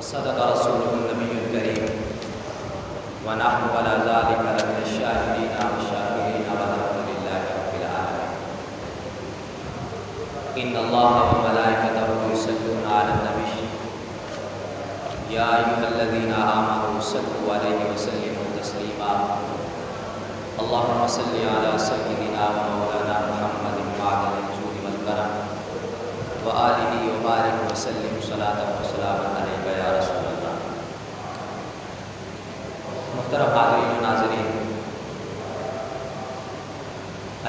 صدق رسوله النبي الكريم ونحن على ذلك لمن الشاهدين والشاكرين والحمد لله رب العالمين. إن الله وملائكته يصلون على النبي يا أيها الذين آمنوا صلوا عليه وسلموا تسليما. اللهم صل على سيدنا ومولانا محمد معدن الجود والكرم وآلہ وبارک وسلم صلاۃ وسلام علیک یا رسول اللہ. محترم حاضرین و ناظرین،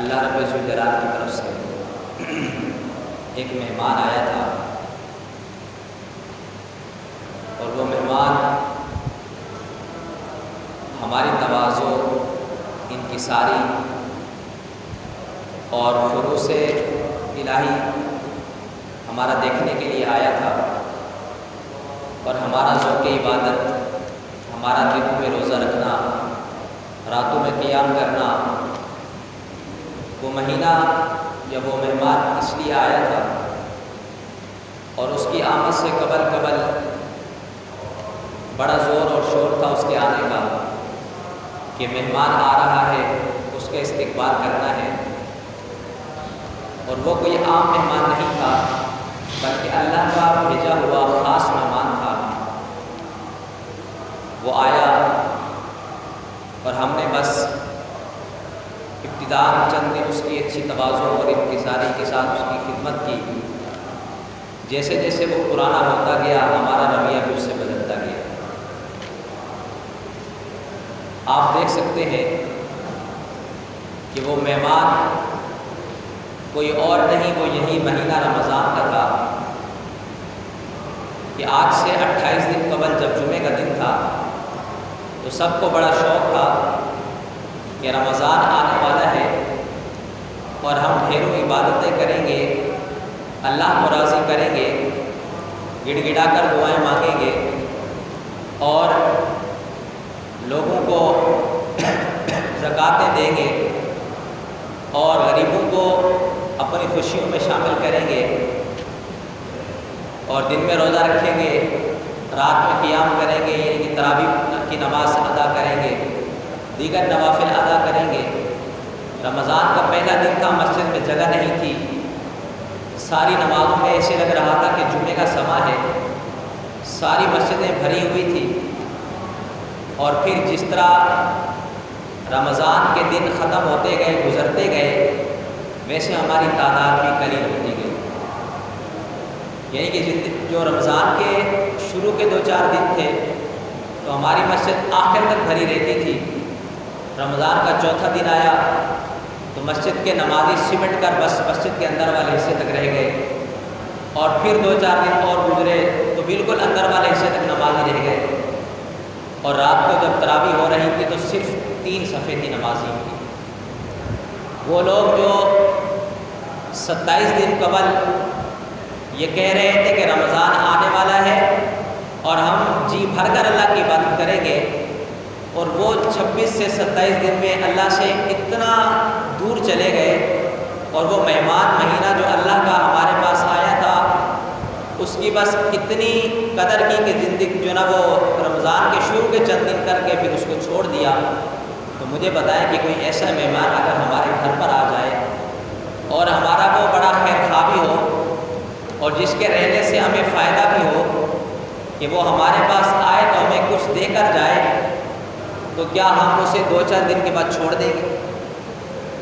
اللہ رب الجلال کی طرف سے ایک مہمان آیا تھا، اور وہ مہمان ہماری تواضع، انکساری اور خلوص الہی ہمارا دیکھنے کے لیے آیا تھا، اور ہمارا ذوق عبادت، ہمارا دنوں میں روزہ رکھنا، راتوں میں قیام کرنا، وہ مہینہ یا وہ مہمان اس لیے آیا تھا. اور اس کی آمد سے قبل بڑا زور اور شور تھا اس کے آنے کا کہ مہمان آ رہا ہے، اس کا استقبال کرنا ہے. اور وہ کوئی عام مہمان نہیں تھا، بلکہ اللہ کا بھیجا ہوا خاص مہمان تھا. وہ آیا اور ہم نے بس ابتداء چند دن اس کی اچھی تواضع اور انکساری کے ساتھ اس کی خدمت کی. جیسے جیسے وہ پرانا ہوتا گیا، ہمارا رویہ بھی اس سے بدلتا گیا. آپ دیکھ سکتے ہیں کہ وہ مہمان کوئی اور نہیں، وہ یہی مہینہ رمضان کا تھا کہ آج سے 28 دن قبل جب جمعے کا دن تھا تو سب کو بڑا شوق تھا کہ رمضان آنے والا ہے اور ہم ڈھیروں عبادتیں کریں گے، اللہ کو راضی کریں گے، گڑ گڑا کر دعائیں مانگیں گے، اور لوگوں کو زکاتیں دیں گے، اور غریبوں کو اپنی خوشیوں میں شامل کریں گے، اور دن میں روزہ رکھیں گے، رات میں قیام کریں گے، یعنی کہ تراویح کی نماز ادا کریں گے، دیگر نوافل ادا کریں گے. رمضان کا پہلا دن تھا، مسجد میں جگہ نہیں تھی، ساری نمازوں میں ایسے لگ رہا تھا کہ جمعے کا سما ہے، ساری مسجدیں بھری ہوئی تھی. اور پھر جس طرح رمضان کے دن ختم ہوتے گئے، گزرتے گئے، ویسے ہماری تعداد بھی قلیل ہوتی گئی. یعنی کہ جو رمضان کے شروع کے 2-4 دن تھے تو ہماری مسجد آخر تک بھری رہتی تھی. رمضان کا چوتھا دن آیا تو مسجد کے نمازی سمٹ کر بس مسجد کے اندر والے حصے تک رہ گئے، اور پھر 2-4 دن اور گزرے تو بالکل اندر والے حصے تک نمازی رہ گئے. اور رات کو جب تراویح ہو رہی تھی تو صرف 3 صفحے کی نمازی تھی. وہ لوگ جو 27 دن قبل یہ کہہ رہے تھے کہ رمضان آنے والا ہے اور ہم جی بھر کر اللہ کی عبادت کریں گے، اور وہ 26 سے 27 دن میں اللہ سے اتنا دور چلے گئے. اور وہ مہمان مہینہ جو اللہ کا ہمارے پاس آیا تھا اس کی بس اتنی قدر کی کہ زندگی جو نا وہ رمضان کے شروع کے چند دن کر کے پھر اس کو چھوڑ دیا. تو مجھے بتائیں کہ کوئی ایسا مہمان اگر ہمارے گھر پر آ جائے اور ہمارا وہ بڑا خیر خواہ بھی ہو اور جس کے رہنے سے ہمیں فائدہ بھی ہو کہ وہ ہمارے پاس آئے تو ہمیں کچھ دے کر جائے، تو کیا ہم اسے 2-4 دن کے بعد چھوڑ دیں گے؟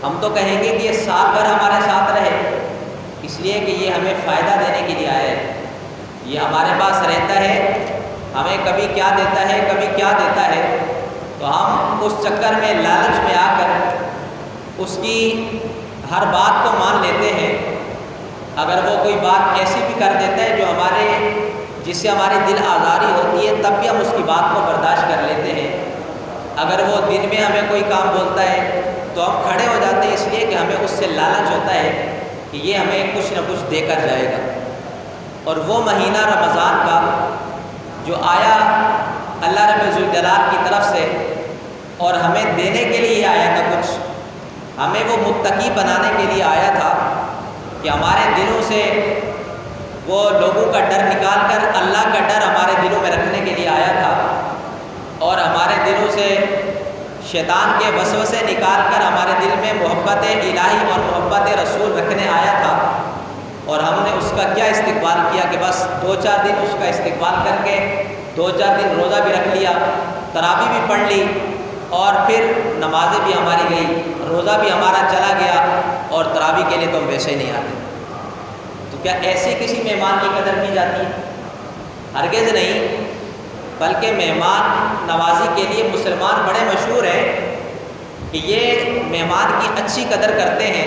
ہم تو کہیں گے کہ یہ سال بھر ہمارے ساتھ رہے، اس لیے کہ یہ ہمیں فائدہ دینے کے لیے آیا ہے، یہ ہمارے پاس رہتا ہے، ہمیں کبھی کیا دیتا ہے کبھی کیا دیتا ہے. تو ہم اس چکر میں لالچ میں آ کر اس کی ہر بات کو مان لیتے ہیں. اگر وہ کوئی بات ایسی بھی کر دیتا ہے جو جس سے ہماری دل آزاری ہوتی ہے تب بھی ہم اس کی بات کو برداشت کر لیتے ہیں. اگر وہ دن میں ہمیں کوئی کام بولتا ہے تو ہم کھڑے ہو جاتے ہیں، اس لیے کہ ہمیں اس سے لالچ ہوتا ہے کہ یہ ہمیں کچھ نہ کچھ دے کر جائے گا. اور وہ مہینہ رمضان کا جو آیا اللہ رب الجلال کی طرف سے اور ہمیں دینے کے لیے آیا تھا، کچھ ہمیں وہ متقی بنانے کے لیے آیا تھا کہ ہمارے دلوں سے وہ لوگوں کا ڈر نکال کر اللہ کا ڈر ہمارے دلوں میں رکھنے کے لیے آیا تھا، اور ہمارے دلوں سے شیطان کے وسوسے نکال کر ہمارے دل میں محبت الہی اور محبت رسول رکھنے آیا تھا۔ اور ہم نے اس کا کیا استقبال کیا کہ بس 2-4 دن اس کا استقبال کر کے 2-4 دن روزہ بھی رکھ لیا، تراویح بھی پڑھ لی، اور پھر نمازیں بھی ہماری گئی، روزہ بھی ہمارا چلا گیا، اور تراویح کے لیے تو ہم ویسے ہی نہیں آتے۔ تو کیا ایسے کسی مہمان کی قدر کی جاتی ہے؟ ہرگز نہیں، بلکہ مہمان نوازی کے لیے مسلمان بڑے مشہور ہیں کہ یہ مہمان کی اچھی قدر کرتے ہیں،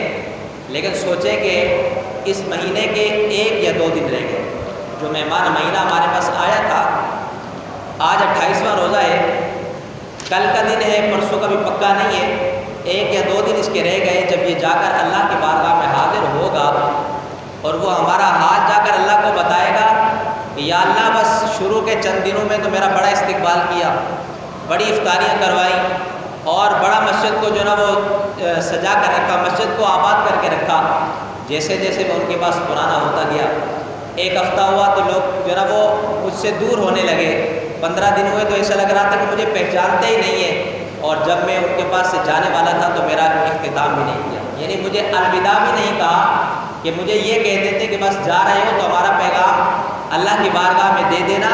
لیکن سوچیں کہ اس مہینے کے 1 یا 2 دن رہ گئے۔ جو مہمان مہینہ ہمارے پاس آیا تھا، آج 28واں روزہ ہے، کل کا دن ہے، پرسوں کا بھی پکا نہیں ہے، 1 یا 2 دن اس کے رہ گئے۔ جب یہ جا کر اللہ کی بارگاہ میں حاضر ہوگا اور وہ ہمارا حال جا کر اللہ کو بتائے گا کہ یا اللہ بس شروع کے چند دنوں میں تو میرا بڑا استقبال کیا، بڑی افطاریاں کروائیں، اور بڑا مسجد کو جو نا وہ سجا کر رکھا، مسجد کو آباد کر کے رکھا۔ جیسے جیسے میں ان کے پاس پرانا ہوتا گیا، 1 ہفتہ ہوا تو لوگ جو نا وہ مجھ سے دور ہونے لگے، 15 دن ہوئے تو ایسا لگ رہا تھا کہ مجھے پہچانتے ہی نہیں ہیں، اور جب میں ان کے پاس سے جانے والا تھا تو میرا اختتام بھی نہیں کیا، یعنی مجھے الوداع بھی نہیں کہا، کہ مجھے یہ کہہ دیتے کہ بس جا رہے ہو تو ہمارا پیغام اللہ کی بارگاہ میں دے دینا،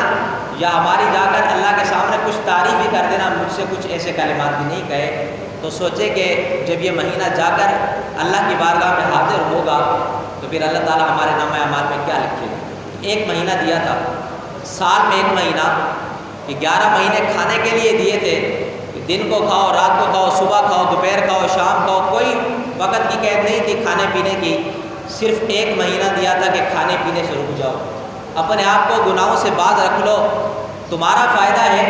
یا ہماری جا کر اللہ کے سامنے کچھ تعریف ہی کر دینا، مجھ سے کچھ ایسے کلمات بھی نہیں کہے۔ تو سوچے کہ جب یہ مہینہ جا کر اللہ کی بارگاہ میں حاضر ہوگا تو پھر اللہ تعالیٰ ہمارے نامہ اعمال میں کیا لکھے گا۔ 1 مہینہ دیا تھا، سال میں 1 مہینہ، کہ 11 مہینے کھانے کے لیے دیے تھے، کہ دن کو کھاؤ، رات کو کھاؤ، صبح کھاؤ، دوپہر کھاؤ، شام کھاؤ، کوئی وقت کی قید نہیں تھی کھانے پینے کی، صرف 1 مہینہ دیا تھا کہ کھانے پینے سے رک جاؤ، اپنے آپ کو گناہوں سے باز رکھ لو۔ تمہارا فائدہ ہے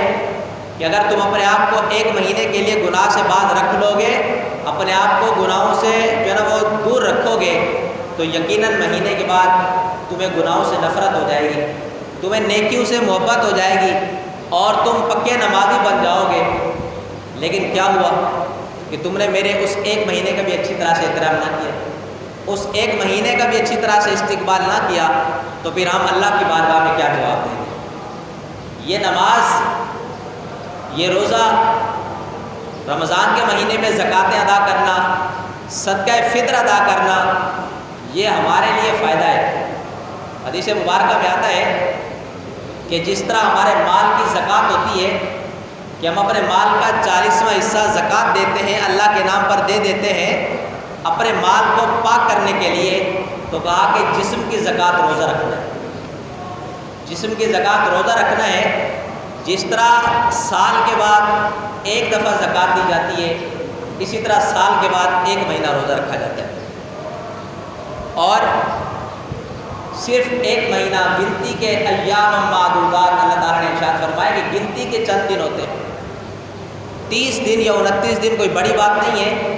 کہ اگر تم اپنے آپ کو 1 مہینے کے لیے گناہ سے باز رکھ لو گے، اپنے آپ کو گناہوں سے جو ہے نا وہ دور رکھو گے، تو یقیناً مہینے کے بعد تمہیں گناہوں سے نفرت ہو جائے گی، تمہیں نیکیوں سے محبت ہو جائے گی، اور تم پکے نمازی بن جاؤ گے۔ لیکن کیا ہوا کہ تم نے میرے اس 1 مہینے کا بھی اچھی طرح سے احترام نہ کیا، اس 1 مہینے کا بھی اچھی طرح سے استقبال نہ کیا، تو پھر ہم اللہ کی بارگاہ میں کیا جواب دیں گے؟ یہ نماز، یہ روزہ، رمضان کے مہینے میں زکوٰتیں ادا کرنا، صدقہ فطر ادا کرنا، یہ ہمارے لیے فائدہ ہے۔ حدیث مبارکہ میں آتا ہے کہ جس طرح ہمارے مال کی زکوٰۃ ہوتی ہے کہ ہم اپنے مال کا 40واں حصہ زکوٰۃ دیتے ہیں، اللہ کے نام پر دے دیتے ہیں اپنے مال کو پاک کرنے کے لیے، تو کہا کہ جسم کی زکوٰۃ روزہ رکھنا ہے، جسم کی زکوٰۃ روزہ رکھنا ہے۔ جس طرح سال کے بعد 1 دفعہ زکوٰۃ دی جاتی ہے، اسی طرح سال کے بعد 1 مہینہ روزہ رکھا جاتا ہے، اور صرف 1 مہینہ، گنتی کے ایام معدودات، اللہ تعالیٰ نے ارشاد فرمایا کہ گنتی کے چند دن ہوتے ہیں، 30 دن یا 29 دن کوئی بڑی بات نہیں ہے۔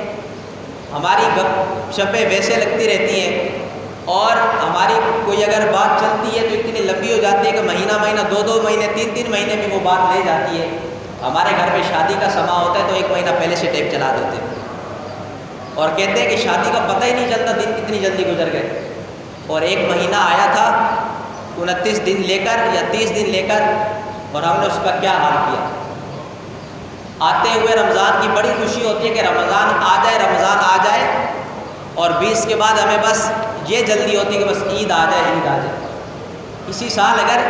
ہماری گپ شپیں ویسے لگتی رہتی ہیں، اور ہماری کوئی اگر بات چلتی ہے تو اتنی لمبی ہو جاتی ہے کہ مہینہ 2 مہینے 3 مہینے میں وہ بات لے جاتی ہے۔ ہمارے گھر میں شادی کا سما ہوتا ہے تو 1 مہینہ پہلے سے ٹیپ چلا دیتے ہیں، اور کہتے ہیں کہ شادی کا پتہ ہی نہیں چلتا دن کتنی جلدی گزر گئے، اور 1 مہینہ آیا تھا 29 دن لے کر یا 30 دن لے کر، اور ہم نے اس کا کیا حال کیا۔ آتے ہوئے رمضان کی بڑی خوشی ہوتی ہے کہ رمضان آ جائے، رمضان آ جائے، اور 20 کے بعد ہمیں بس یہ جلدی ہوتی ہے کہ بس عید آ جائے، عید آ جائے۔ اسی سال اگر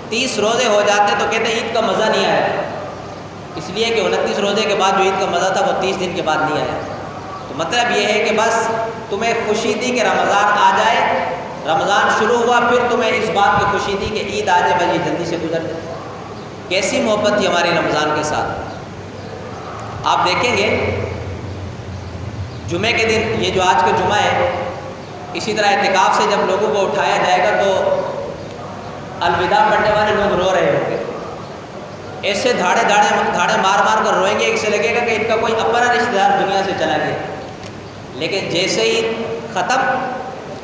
30 روزے ہو جاتے تو کہتے ہیں عید کا مزہ نہیں آیا، اس لیے کہ 29 روزے کے بعد جو عید کا مزہ تھا وہ 30 دن کے بعد نہیں آیا۔ تو مطلب یہ ہے کہ بس تمہیں خوشی تھی کہ رمضان آ جائے، رمضان شروع ہوا، پھر تمہیں اس بات کی خوشی تھی کہ عید آ جائے، بس یہ جلدی سے گزر جائے۔ کیسی محبت تھی ہماری رمضان کے ساتھ۔ آپ دیکھیں گے جمعے کے دن، یہ جو آج کا جمعہ ہے، اسی طرح اعتکاف سے جب لوگوں کو اٹھایا جائے گا تو الوداع پڑھنے والے لوگ رو رہے ہوں گے، ایسے دھاڑے مار کر روئیں گے، اسے لگے گا کہ ان کا کوئی اپنا رشتہ دار دنیا سے چلا گیا، لیکن جیسے ہی ختم،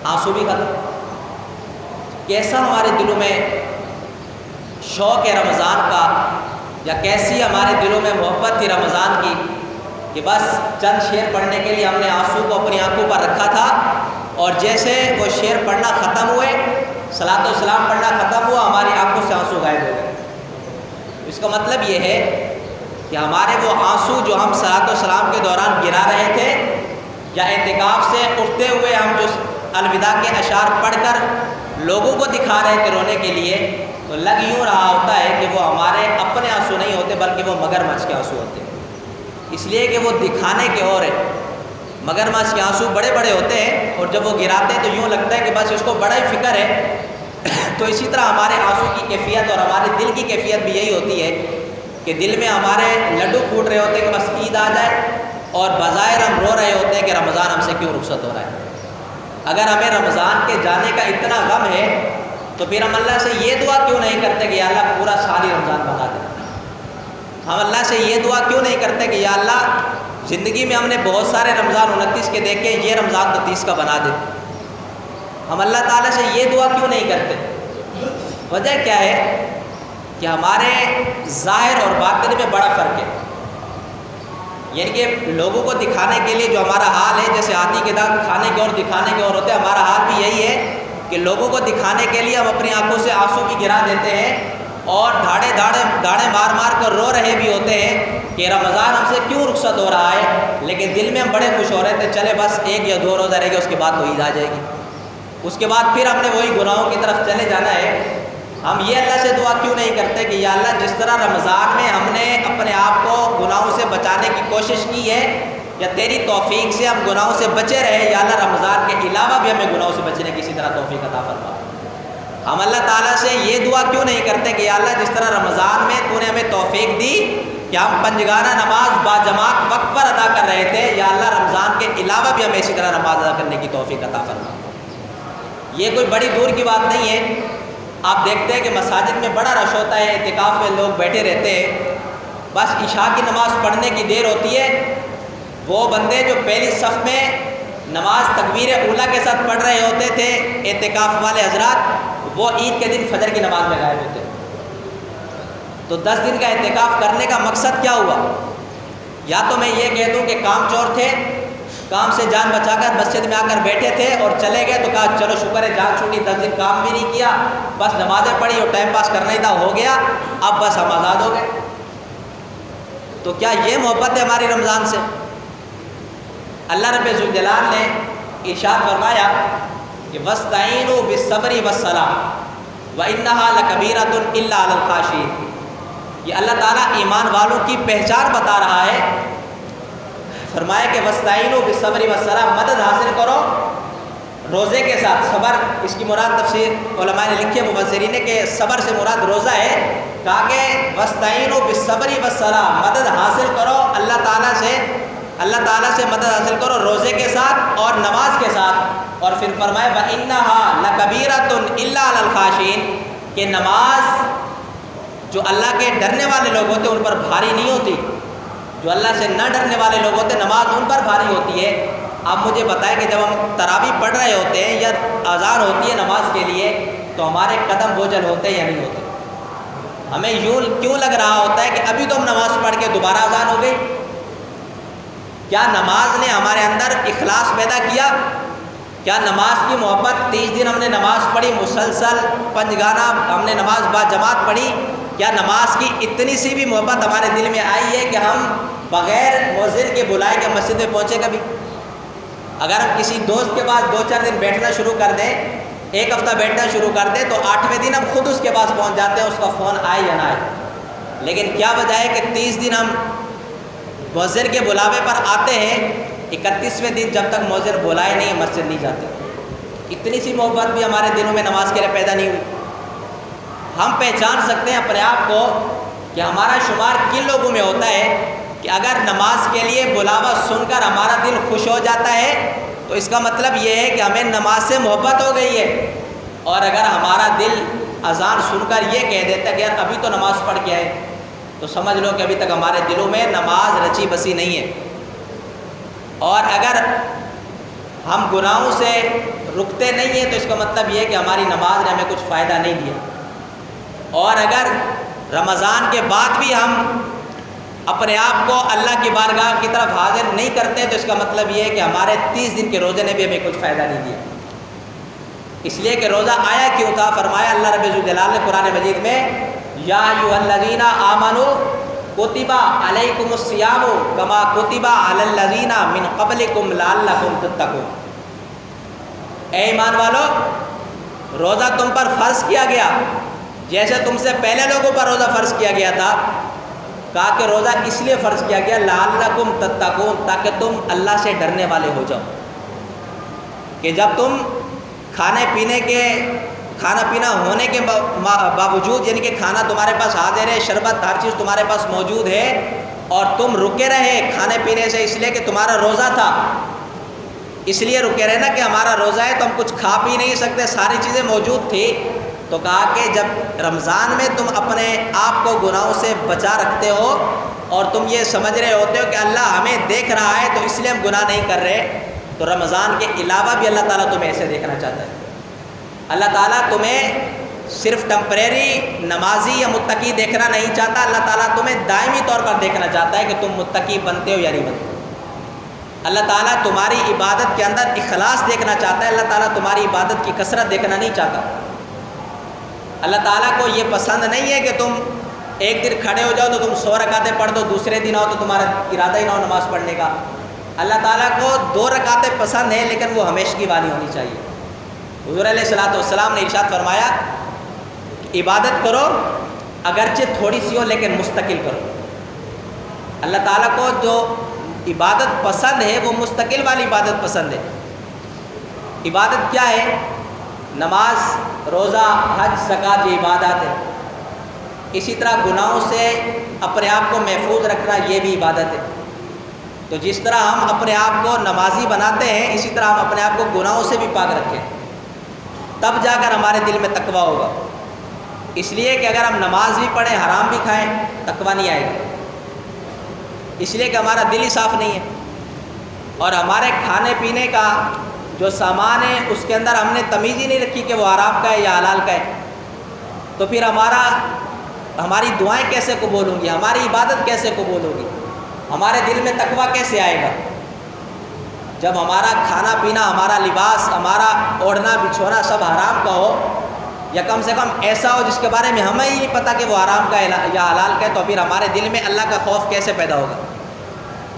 آنسو بھی ختم۔ کیسا ہمارے دلوں میں شوق ہے رمضان کا، یا کیسی ہمارے دلوں میں محبت تھی رمضان کی، کہ بس چند شعر پڑھنے کے لیے ہم نے آنسو کو اپنی آنکھوں پر رکھا تھا، اور جیسے وہ شعر پڑھنا ختم ہوئے صلاۃ و سلام پڑھنا ختم ہوا، ہماری آنکھوں سے آنسو غائب ہو گئے۔ اس کا مطلب یہ ہے کہ ہمارے وہ آنسو جو ہم صلاۃ و سلام کے دوران گرا رہے تھے، یا اعتکاف سے اٹھتے ہوئے ہم جو الوداع کے اشعار پڑھ کر لوگوں کو دکھا رہے تھے رونے کے لیے، تو لگ یوں رہا ہوتا ہے کہ وہ ہمارے اپنے آنسو نہیں ہوتے بلکہ وہ مگرمچھ کے آنسو ہوتے ہیں، اس لیے کہ وہ دکھانے کے اور ہے۔ مگرمچھ کے آنسو بڑے بڑے ہوتے ہیں اور جب وہ گراتے ہیں تو یوں لگتا ہے کہ بس اس کو بڑا ہی فکر ہے۔ تو اسی طرح ہمارے آنسو کی کیفیت اور ہمارے دل کی کیفیت بھی یہی ہوتی ہے کہ دل میں ہمارے لڈو پھوٹ رہے ہوتے ہیں کہ بس عید آ جائے، اور بظاہر ہم رو رہے ہوتے ہیں کہ رمضان ہم سے کیوں رخصت ہو رہا ہے۔ اگر ہمیں رمضان کے جانے کا اتنا غم ہے تو پھر ہم اللہ سے یہ دعا کیوں نہیں کرتے کہ یا اللہ پورا سال ہی رمضان بنا دے؟ ہم اللہ سے یہ دعا کیوں نہیں کرتے کہ یا اللہ زندگی میں ہم نے بہت سارے رمضان 29 کے دیکھے، یہ رمضان تو 30 کا بنا دے؟ ہم اللہ تعالیٰ سے یہ دعا کیوں نہیں کرتے؟ وجہ کیا ہے کہ ہمارے ظاہر اور باطن میں بڑا فرق ہے۔ یعنی کہ لوگوں کو دکھانے کے لیے جو ہمارا حال ہے، جیسے ہاتھی کے دانت کھانے کے اور دکھانے کے اور ہوتے ہیں، ہمارا حال بھی یہی ہے کہ لوگوں کو دکھانے کے لیے ہم اپنی آنکھوں سے آنسو بھی گرا دیتے ہیں اور داڑے مار مار کر رو رہے بھی ہوتے ہیں کہ رمضان ہم سے کیوں رخصت ہو رہا ہے، لیکن دل میں ہم بڑے خوش ہو رہے تھے چلے بس 1 یا 2 روزہ رہ گئے، اس کے بعد تو عید آ جائے گی، اس کے بعد پھر ہم نے وہی گناہوں کی طرف چلے جانا ہے۔ ہم یہ اللہ سے دعا کیوں نہیں کرتے کہ یا اللہ جس طرح رمضان میں ہم نے اپنے آپ کو گناہوں سے بچانے کی کوشش کی ہے، یا تیری توفیق سے ہم گناہوں سے بچے رہے، یا اللہ رمضان کے علاوہ بھی ہمیں گناہوں سے بچنے کی اسی طرح توفیق عطا فرما۔ ہم اللہ تعالیٰ سے یہ دعا کیوں نہیں کرتے کہ یا اللہ جس طرح رمضان میں تو نے ہمیں توفیق دی کہ ہم پنجگانہ نماز باجماعت وقت پر ادا کر رہے تھے، یا اللہ رمضان کے علاوہ بھی ہمیں اسی طرح نماز ادا کرنے کی توفیق عطا فرما۔ یہ کوئی بڑی دور کی بات نہیں ہے۔ آپ دیکھتے ہیں کہ مساجد میں بڑا رش ہوتا ہے، اعتکاف میں لوگ بیٹھے رہتے ہیں، بس عشاء کی نماز پڑھنے کی دیر ہوتی ہے، وہ بندے جو پہلی صف میں نماز تکبیر اولیٰ کے ساتھ پڑھ رہے ہوتے تھے اعتکاف والے حضرات، وہ عید کے دن فجر کی نماز میں غائب ہوتے ہیں۔ تو 10 دن کا اعتکاف کرنے کا مقصد کیا ہوا؟ یا تو میں یہ کہہ دوں کہ کام چور تھے، کام سے جان بچا کر مسجد میں آ کر بیٹھے تھے اور چلے گئے تو کہا چلو شکر ہے جان چھوٹی، 10 دن کام بھی نہیں کیا، بس نمازیں پڑھی اور ٹائم پاس کرنا ہی تھا، ہو گیا، اب بس ہم آزاد ہو گئے۔ تو کیا یہ محبت ہے ہماری رمضان سے؟ اللہ رب ذوالجلال نے ارشاد فرمایا کہ وَاسْتَعِينُوا بِالصَّبْرِ وَالصَّلَاةِ وَإِنَّهَا لَكَبِيرَةٌ إِلَّا عَلَى الْخَاشِعِينَ۔ یہ اللہ تعالیٰ ایمان والوں کی پہچان بتا رہا ہے، فرمایا کہ وَاسْتَعِينُوا بِالصَّبْرِ وَالصَّلَاةِ، مدد حاصل کرو روزے کے ساتھ۔ صبر اس کی مراد تفسیر علماء نے لکھی ہے مفسرین نے کہ صبر سے مراد روزہ ہے، کہا کہ وَاسْتَعِينُوا بِالصَّبْرِ وَالصَّلَاةِ، مدد حاصل کرو اللہ تعالیٰ سے مدد حاصل کرو روزے کے ساتھ اور نماز کے ساتھ۔ اور پھر فرمایا وَإِنَّهَا لَكَبِيرَةٌ إِلَّا عَلَى الْخَاشِعِينَ، کہ نماز جو اللہ کے ڈرنے والے لوگ ہوتے ہیں ان پر بھاری نہیں ہوتی، جو اللہ سے نہ ڈرنے والے لوگ ہوتے ہیں نماز ان پر بھاری ہوتی ہے۔ آپ مجھے بتائیں کہ جب ہم تراویح پڑھ رہے ہوتے ہیں یا اذان ہوتی ہے نماز کے لیے تو ہمارے قدم بوجھل ہوتے ہیں یا نہیں ہوتے؟ ہمیں یوں کیوں لگ رہا ہوتا ہے کہ ابھی تو ہم نماز پڑھ کے دوبارہ اذان ہو گئی؟ کیا نماز نے ہمارے اندر اخلاص پیدا کیا؟ کیا نماز کی محبت 30 دن ہم نے نماز پڑھی مسلسل پنجگانہ ہم نے نماز با جماعت پڑھی، کیا نماز کی اتنی سی بھی محبت ہمارے دل میں آئی ہے کہ ہم بغیر مؤذن کے بلائے کے مسجد میں پہنچے کبھی؟ اگر ہم کسی دوست کے پاس 2-4 دن بیٹھنا شروع کر دیں، 1 ہفتہ بیٹھنا شروع کر دیں تو 8ویں دن ہم خود اس کے پاس پہنچ جاتے ہیں، اس کا فون آئے یا نہ آئے۔ لیکن کیا وجہ ہے کہ 30 دن ہم مؤذن کے بلاوے پر آتے ہیں، 31ویں دن جب تک مؤذن بلائے نہیں مسجد نہیں جاتے؟ اتنی سی محبت بھی ہمارے دلوں میں نماز کے لیے پیدا نہیں ہوئی۔ ہم پہچان سکتے ہیں اپنے آپ کو کہ ہمارا شمار کن لوگوں میں ہوتا ہے کہ اگر نماز کے لیے بلاوا سن کر ہمارا دل خوش ہو جاتا ہے تو اس کا مطلب یہ ہے کہ ہمیں نماز سے محبت ہو گئی ہے، اور اگر ہمارا دل اذان سن کر یہ کہہ دیتا ہے کہ یار ابھی تو نماز پڑھ کے آئے تو سمجھ لو کہ ابھی تک ہمارے دلوں میں نماز رچی بسی نہیں ہے۔ اور اگر ہم گناہوں سے رکتے نہیں ہیں تو اس کا مطلب یہ ہے کہ ہماری نماز نے ہمیں کچھ فائدہ نہیں دیا۔ اور اگر رمضان کے بعد بھی ہم اپنے آپ کو اللہ کی بارگاہ کی طرف حاضر نہیں کرتے تو اس کا مطلب یہ ہے کہ ہمارے 30 دن کے روزے نے بھی ہمیں کچھ فائدہ نہیں دیا۔ اس لیے کہ روزہ آیا کیوں تھا؟ فرمایا اللہ رب الجلال نے قرآن مجید میں یا ایھا الذین آمنوا کتب علیکم الصیام کما کتب علی الذین من قبلکم لعلکم تتقون، اے ایمان والو روزہ تم پر فرض کیا گیا جیسے تم سے پہلے لوگوں پر روزہ فرض کیا گیا تھا۔ کہا کہ روزہ اس لیے فرض کیا گیا لعلکم تتقون، تاکہ تم اللہ سے ڈرنے والے ہو جاؤ، کہ جب تم کھانا پینا ہونے کے باوجود، یعنی کہ کھانا تمہارے پاس حاضر ہے، شربت ہر چیز تمہارے پاس موجود ہے، اور تم رکے رہے کھانے پینے سے اس لیے کہ تمہارا روزہ تھا، اس لیے رکے رہے نا کہ ہمارا روزہ ہے تو ہم کچھ کھا پی نہیں سکتے، ساری چیزیں موجود تھی، تو کہا کہ جب رمضان میں تم اپنے آپ کو گناہوں سے بچا رکھتے ہو اور تم یہ سمجھ رہے ہوتے ہو کہ اللہ ہمیں دیکھ رہا ہے تو اس لیے ہم گناہ نہیں کر رہے، تو رمضان کے علاوہ بھی اللہ تعالیٰ تمہیں ایسے دیکھنا چاہتا ہے۔ اللہ تعالیٰ تمہیں صرف ٹمپریری نمازی یا متقی دیکھنا نہیں چاہتا، اللہ تعالیٰ تمہیں دائمی طور پر دیکھنا چاہتا ہے کہ تم متقی بنتے ہو یا نہیں بنتے۔ اللہ تعالیٰ تمہاری عبادت کے اندر اخلاص دیکھنا چاہتا ہے، اللہ تعالیٰ تمہاری عبادت کی کثرت دیکھنا نہیں چاہتا۔ اللہ تعالیٰ کو یہ پسند نہیں ہے کہ تم ایک دن کھڑے ہو جاؤ تو تم 100 رکعتیں پڑھ دو، دوسرے دن آؤ تو تمہارا ارادہ ہی نہ ہو نماز پڑھنے کا۔ اللہ تعالیٰ کو 2 رکعتیں پسند ہیں لیکن وہ ہمیشگی والی ہونی چاہیے۔ حضور علیہ الصلوۃ والسلام نے ارشاد فرمایا عبادت کرو اگرچہ تھوڑی سی ہو لیکن مستقل کرو۔ اللہ تعالیٰ کو جو عبادت پسند ہے وہ مستقل والی عبادت پسند ہے۔ عبادت کیا ہے؟ نماز، روزہ، حج، زکوٰۃ یہ عبادت ہے۔ اسی طرح گناہوں سے اپنے آپ کو محفوظ رکھنا یہ بھی عبادت ہے۔ تو جس طرح ہم اپنے آپ کو نمازی بناتے ہیں اسی طرح ہم اپنے آپ کو گناہوں سے بھی پاک رکھیں، تب جا کر ہمارے دل میں تقویٰ ہوگا۔ اس لیے کہ اگر ہم نماز بھی پڑھیں حرام بھی کھائیں تقویٰ نہیں آئے گا، اس لیے کہ ہمارا دل ہی صاف نہیں ہے، اور ہمارے کھانے پینے کا جو سامان ہے اس کے اندر ہم نے تمیز ہی نہیں رکھی کہ وہ حرام کا ہے یا حلال کا ہے، تو پھر ہماری دعائیں کیسے قبول ہوں گی، ہماری عبادت کیسے قبول ہوگی، ہمارے دل میں تقویٰ کیسے آئے گا؟ جب ہمارا کھانا پینا، ہمارا لباس، ہمارا اوڑھنا بچھونا سب حرام کا ہو، یا کم سے کم ایسا ہو جس کے بارے میں ہمیں ہی نہیں پتہ کہ وہ حرام کا ہے یا حلال کا ہے، تو پھر ہمارے دل میں اللہ کا خوف کیسے پیدا ہوگا؟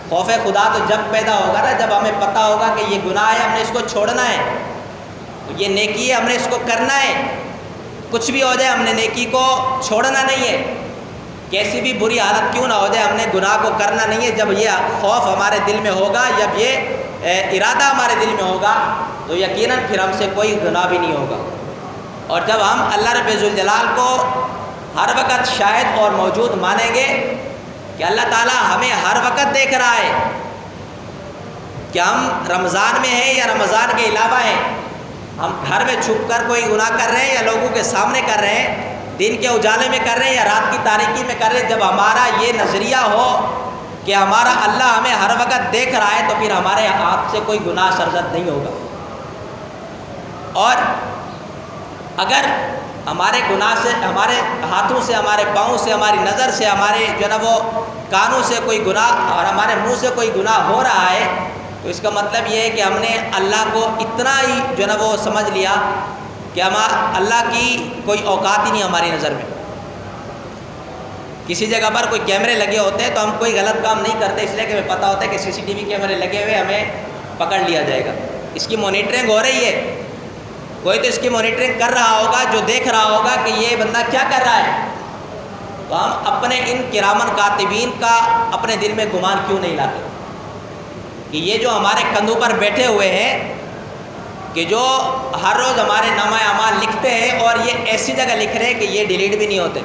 خوف خدا تو جب پیدا ہوگا نا جب ہمیں پتہ ہوگا کہ یہ گناہ ہے، ہم نے اس کو چھوڑنا ہے، یہ نیکی ہے، ہم نے اس کو کرنا ہے، کچھ بھی ہو جائے ہم نے نیکی کو چھوڑنا نہیں ہے، کیسی بھی بری حالت کیوں نہ ہو جائے ہم نے گناہ کو کرنا نہیں ہے۔ جب یہ خوف ہمارے دل میں ہوگا، جب یہ ارادہ ہمارے دل میں ہوگا تو یقیناً پھر ہم سے کوئی گناہ بھی نہیں ہوگا۔ اور جب ہم اللہ رب ذوالجلال کو ہر وقت شاہد اور موجود مانیں گے کہ اللہ تعالیٰ ہمیں ہر وقت دیکھ رہا ہے کہ ہم رمضان میں ہیں یا رمضان کے علاوہ ہیں، ہم گھر میں چھپ کر کوئی گناہ کر رہے ہیں یا لوگوں کے سامنے کر رہے ہیں، دن کے اجالے میں کر رہے ہیں یا رات کی تاریکی میں کر رہے ہیں، جب ہمارا یہ نظریہ ہو کہ ہمارا اللہ ہمیں ہر وقت دیکھ رہا ہے تو پھر ہمارے ہاتھ سے کوئی گناہ سرزد نہیں ہوگا۔ اور اگر ہمارے گناہ سے، ہمارے ہاتھوں سے، ہمارے پاؤں سے، ہماری نظر سے، ہمارے جو ہے نا وہ کانوں سے کوئی گناہ اور ہمارے منہ سے کوئی گناہ ہو رہا ہے تو اس کا مطلب یہ ہے کہ ہم نے اللہ کو اتنا ہی جو ہے نا وہ سمجھ لیا کہ اللہ کی کوئی اوقات ہی نہیں ہماری نظر میں۔ کسی جگہ پر کوئی کیمرے لگے ہوتے ہیں تو ہم کوئی غلط کام نہیں کرتے، اس لیے کہ ہمیں پتہ ہوتا ہے کہ CCTV کیمرے لگے ہوئے ہمیں پکڑ لیا جائے گا، اس کی مانیٹرنگ ہو رہی ہے، کوئی تو اس کی مانیٹرنگ کر رہا ہوگا جو دیکھ رہا ہوگا کہ یہ بندہ کیا کر رہا ہے، تو ہم اپنے ان کرامن کاتبین کا اپنے دل میں گمان کیوں نہیں لاتے کہ یہ جو ہمارے کندھوں پر بیٹھے ہوئے ہیں، کہ جو ہر روز ہمارے نامہ اعمال لکھتے ہیں اور یہ ایسی جگہ لکھ رہے ہیں کہ یہ ڈیلیٹ بھی نہیں ہوتے۔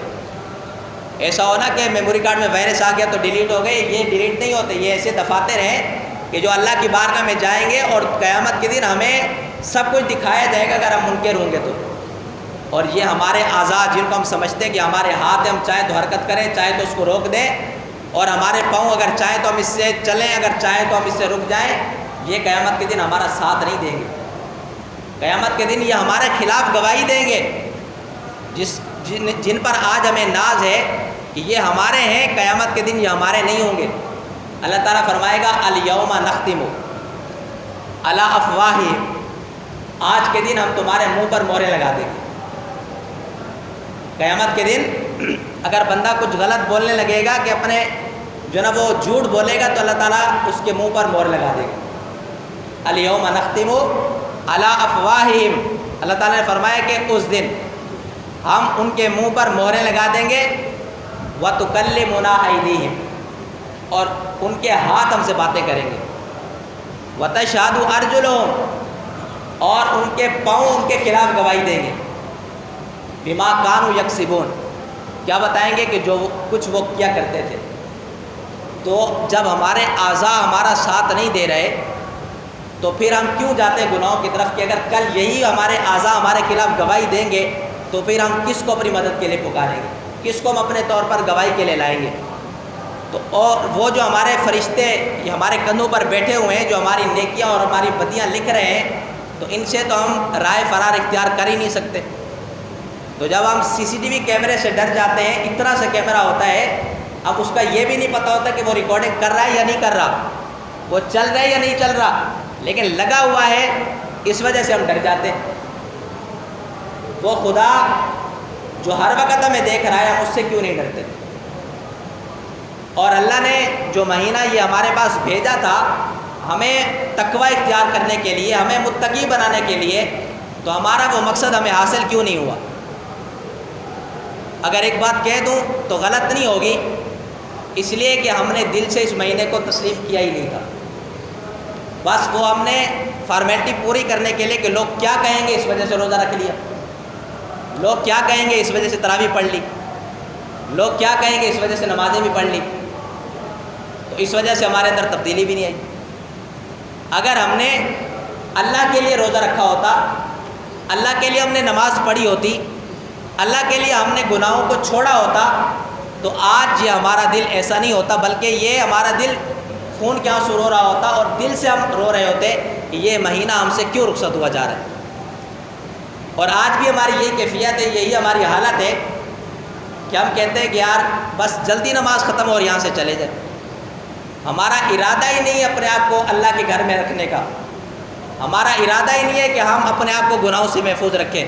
ایسا ہونا کہ میموری کارڈ میں وائرس آ گیا تو ڈیلیٹ ہو گئے، یہ ڈیلیٹ نہیں ہوتے، یہ ایسے دفاتر ہیں کہ جو اللہ کی بارگاہ میں جائیں گے اور قیامت کے دن ہمیں سب کچھ دکھایا جائے گا اگر ہم منکر ہوں گے تو۔ اور یہ ہمارے اعضاء جن کو ہم سمجھتے ہیں کہ ہمارے ہاتھ ہیں، ہم چاہیں تو حرکت کریں، چاہیں تو اس کو روک دیں، اور ہمارے پاؤں اگر چاہیں تو ہم اس سے چلیں، اگر چاہیں تو ہم اس سے رک جائیں، یہ قیامت کے دن ہمارا ساتھ نہیں دیں گے۔ قیامت کے دن یہ ہمارے خلاف گواہی دیں گے، جن پر آج ہمیں ناز ہے کہ یہ ہمارے ہیں، قیامت کے دن یہ ہمارے نہیں ہوں گے۔ اللہ تعالیٰ فرمائے گا الیوم نختم علی افواہہم آج کے دن ہم تمہارے منہ پر مہریں لگا دیں گے۔ قیامت کے دن اگر بندہ کچھ غلط بولنے لگے گا کہ اپنے جو نا وہ جھوٹ بولے گا تو اللہ تعالیٰ اس کے منہ پر مہر لگا دے گا۔ الیوم نختم علی افواہہم، اللہ تعالیٰ نے فرمایا کہ اس دن ہم ان کے منہ پر مہریں لگا دیں گے، وتکلمنا ایدیہم، اور ان کے ہاتھ ہم سے باتیں کریں گے، وتشہد ارجلہم، اور ان کے پاؤں ان کے خلاف گواہی دیں گے، بما کانوا یکسبون، کیا بتائیں گے کہ جو کچھ وہ کیا کرتے تھے۔ تو جب ہمارے اعضاء ہمارا ساتھ نہیں دے رہے تو پھر ہم کیوں جاتے ہیں گناہوں کی طرف، کہ اگر کل یہی ہمارے اعضاء ہمارے خلاف گواہی دیں گے تو پھر ہم کس کو اپنی مدد کے لیے پکاریں گے، کس کو ہم اپنے طور پر گواہی کے لیے لائیں گے۔ تو اور وہ جو ہمارے فرشتے یہ ہمارے کندھوں پر بیٹھے ہوئے ہیں، جو ہماری نیکیاں اور ہماری بدیاں لکھ رہے ہیں، تو ان سے تو ہم رائے فرار اختیار کر ہی نہیں سکتے۔ تو جب ہم CCTV کیمرے سے ڈر جاتے ہیں، اتنا سا کیمرہ ہوتا ہے، اب اس کا یہ بھی نہیں پتہ ہوتا کہ وہ ریکارڈنگ کر رہا ہے یا نہیں کر رہا، وہ چل رہا ہے یا نہیں چل رہا، لیکن لگا ہوا ہے، اس وجہ سے ہم ڈر جاتے ہیں۔ وہ خدا جو ہر وقت ہمیں دیکھ رہا ہے، ہم اس سے کیوں نہیں ڈرتے؟ اور اللہ نے جو مہینہ یہ ہمارے پاس بھیجا تھا ہمیں تقوی اختیار کرنے کے لیے، ہمیں متقی بنانے کے لیے، تو ہمارا وہ مقصد ہمیں حاصل کیوں نہیں ہوا؟ اگر ایک بات کہہ دوں تو غلط نہیں ہوگی، اس لیے کہ ہم نے دل سے اس مہینے کو تسلیم کیا ہی نہیں تھا، بس وہ ہم نے فارمیلٹی پوری کرنے کے لیے کہ لوگ کیا کہیں گے اس وجہ سے روزہ رکھ لیا، لوگ کیا کہیں گے اس وجہ سے تراویح پڑھ لی، لوگ کیا کہیں گے اس وجہ سے نمازیں بھی پڑھ لی، تو اس وجہ سے ہمارے اندر تبدیلی بھی نہیں آئی۔ اگر ہم نے اللہ کے لیے روزہ رکھا ہوتا، اللہ کے لیے ہم نے نماز پڑھی ہوتی، اللہ کے لیے ہم نے گناہوں کو چھوڑا ہوتا، تو آج یہ ہمارا دل ایسا نہیں ہوتا، بلکہ یہ ہمارا دل خون کے آنسو رو رہا ہوتا، اور دل سے ہم رو رہے ہوتے کہ یہ مہینہ ہم سے کیوں رخصت ہوا جا رہا ہے۔ اور آج بھی ہماری یہی کیفیت ہے، یہی ہماری حالت ہے کہ ہم کہتے ہیں کہ یار بس جلدی نماز ختم ہو اور یہاں سے چلے جائیں۔ ہمارا ارادہ ہی نہیں ہے اپنے آپ کو اللہ کے گھر میں رکھنے کا، ہمارا ارادہ ہی نہیں ہے کہ ہم اپنے آپ کو گناہوں سے محفوظ رکھیں،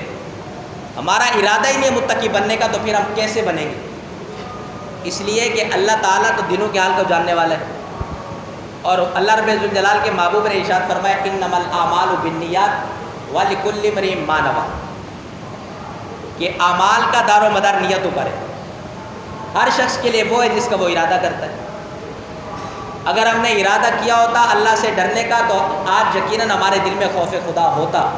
ہمارا ارادہ ہی نہیں ہے متقی بننے کا، تو پھر ہم کیسے بنیں گے؟ اس لیے کہ اللہ تعالیٰ تو دلوں کے حال کو جاننے والا ہے، اور اللہ رب الجلال کے محبوب نے ارشاد فرمایا انما الاعمال بالنیات ولکل امرئ ما نویٰ، کہ اعمال کا دار و مدار نیتوں پر ہے، ہر شخص کے لیے وہ ہے جس کا وہ ارادہ کرتا ہے۔ اگر ہم نے ارادہ کیا ہوتا اللہ سے ڈرنے کا تو آج یقیناً ہمارے دل میں خوف خدا ہوتا،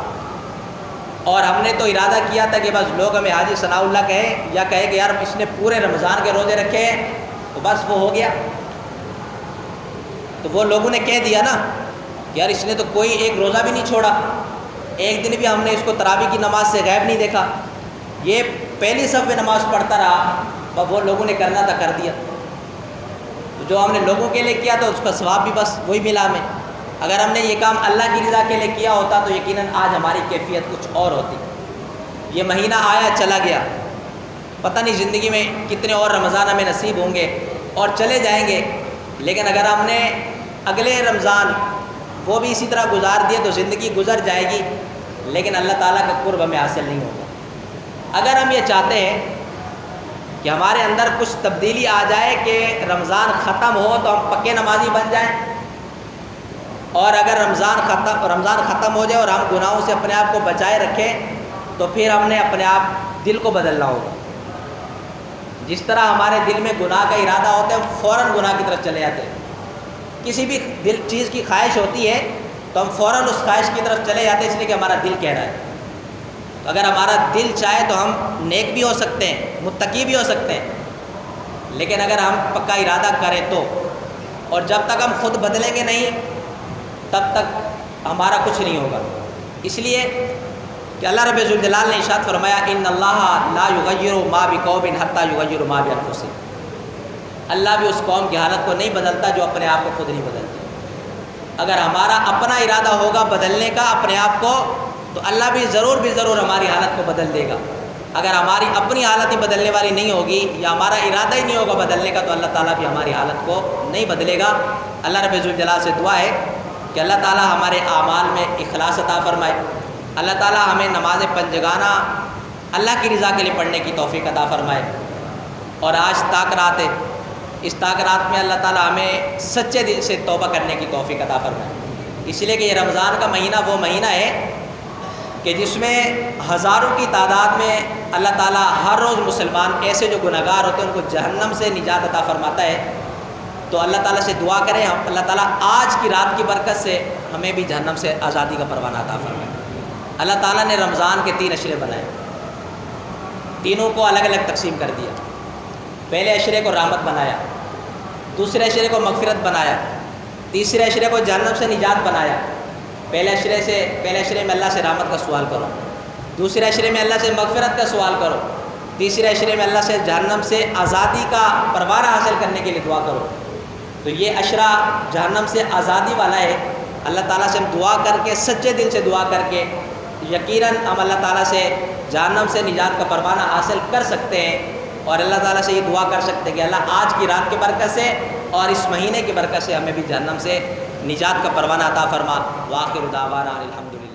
اور ہم نے تو ارادہ کیا تھا کہ بس لوگ ہمیں حاجی ثناء اللہ کہیں، یا کہے کہ یار اس نے پورے رمضان کے روزے رکھے ہیں، تو بس وہ ہو گیا۔ تو وہ لوگوں نے کہہ دیا نا کہ یار اس نے تو کوئی ایک روزہ بھی نہیں چھوڑا، ایک دن بھی ہم نے اس کو تراویح کی نماز سے غائب نہیں دیکھا، یہ پہلی صف میں نماز پڑھتا رہا، وہ لوگوں نے کرنا تھا کر دیا۔ تو جو ہم نے لوگوں کے لیے کیا تو اس کا ثواب بھی بس وہی ملا ہمیں۔ اگر ہم نے یہ کام اللہ کی رضا کے لیے کیا ہوتا تو یقیناً آج ہماری کیفیت کچھ اور ہوتی۔ یہ مہینہ آیا چلا گیا، پتہ نہیں زندگی میں کتنے اور رمضان ہمیں نصیب ہوں گے اور چلے جائیں گے، لیکن اگر ہم نے اگلے رمضان وہ بھی اسی طرح گزار دیے تو زندگی گزر جائے گی، لیکن اللہ تعالیٰ کا قرب ہمیں حاصل نہیں ہوگا۔ اگر ہم یہ چاہتے ہیں کہ ہمارے اندر کچھ تبدیلی آ جائے کہ رمضان ختم ہو تو ہم پکے نمازی بن جائیں، اور اگر رمضان ختم ہو جائے اور ہم گناہوں سے اپنے آپ کو بچائے رکھیں، تو پھر ہم نے اپنے آپ دل کو بدلنا ہوگا۔ جس طرح ہمارے دل میں گناہ کا ارادہ ہوتا ہے ہم فوراً گناہ کی طرف چلے جاتے ہیں، کسی بھی دل چیز کی خواہش ہوتی ہے تو ہم فوراً اس خواہش کی طرف چلے جاتے ہیں، اس لیے کہ ہمارا دل کہہ رہا ہے۔ تو اگر ہمارا دل چاہے تو ہم نیک بھی ہو سکتے ہیں، متقی بھی ہو سکتے ہیں، لیکن اگر ہم پکا ارادہ کریں تو، اور جب تک ہم خود بدلیں گے نہیں تب تک ہمارا کچھ نہیں ہوگا۔ اس لیے کہ اللہ رب الجلال نے ارشاد فرمایا ان اللہ لا یغیر ما بقوم حتی یغیروا ما بانفسہم، اللہ بھی اس قوم کی حالت کو نہیں بدلتا جو اپنے آپ کو خود نہیں بدلتی۔ اگر ہمارا اپنا ارادہ ہوگا بدلنے کا اپنے آپ کو تو اللہ بھی ضرور ہماری حالت کو بدل دے گا۔ اگر ہماری اپنی حالت ہی بدلنے والی نہیں ہوگی یا ہمارا ارادہ ہی نہیں ہوگا بدلنے کا تو اللہ تعالیٰ بھی ہماری حالت کو نہیں بدلے گا۔ اللہ رب الجلال سے دعا ہے کہ اللہ تعالیٰ ہمارے اعمال میں اخلاص عطا فرمائے، اللہ تعالیٰ ہمیں نماز پنجگانہ اللہ کی رضا کے لیے پڑھنے کی توفیق عطا فرمائے، اور آج تاک رات ہے، اس تاک رات میں اللہ تعالیٰ ہمیں سچے دل سے توبہ کرنے کی توفیق عطا فرمائے، اس لیے کہ یہ رمضان کا مہینہ وہ مہینہ ہے کہ جس میں ہزاروں کی تعداد میں اللہ تعالیٰ ہر روز مسلمان ایسے جو گنہگار ہوتے ہیں ان کو جہنم سے نجات عطا فرماتا ہے۔ تو اللہ تعالیٰ سے دعا کریں اللہ تعالیٰ آج کی رات کی برکت سے ہمیں بھی جہنم سے آزادی کا پروانہ عطا فرمائے۔ اللہ تعالیٰ نے رمضان کے 3 عشرے بنائے، تینوں کو الگ الگ تقسیم کر دیا۔ پہلے عشرے کو رحمت بنایا، دوسرے عشرے کو مغفرت بنایا، تیسرے عشرے کو جہنم سے نجات بنایا۔ پہلے عشرے میں اللہ سے رحمت کا سوال کرو، دوسرے عشرے میں اللہ سے مغفرت کا سوال کرو، تیسرے عشرے میں اللہ سے جہنم سے آزادی کا پروانہ حاصل کرنے کے لیے دعا کرو۔ تو یہ عشرہ جہنم سے آزادی والا ہے۔ اللہ تعالیٰ سے ہم دعا کر کے سچے دل سے دعا کر کے یقیناً ہم اللہ تعالیٰ سے جہنم سے نجات کا پروانہ حاصل کر سکتے ہیں، اور اللہ تعالیٰ سے یہ دعا کر سکتے ہیں کہ اللہ آج کی رات کی برکت سے اور اس مہینے کی برکت سے ہمیں بھی جہنم سے نجات کا پروانہ عطا فرما۔ وآخر دعوانا الحمدللہ۔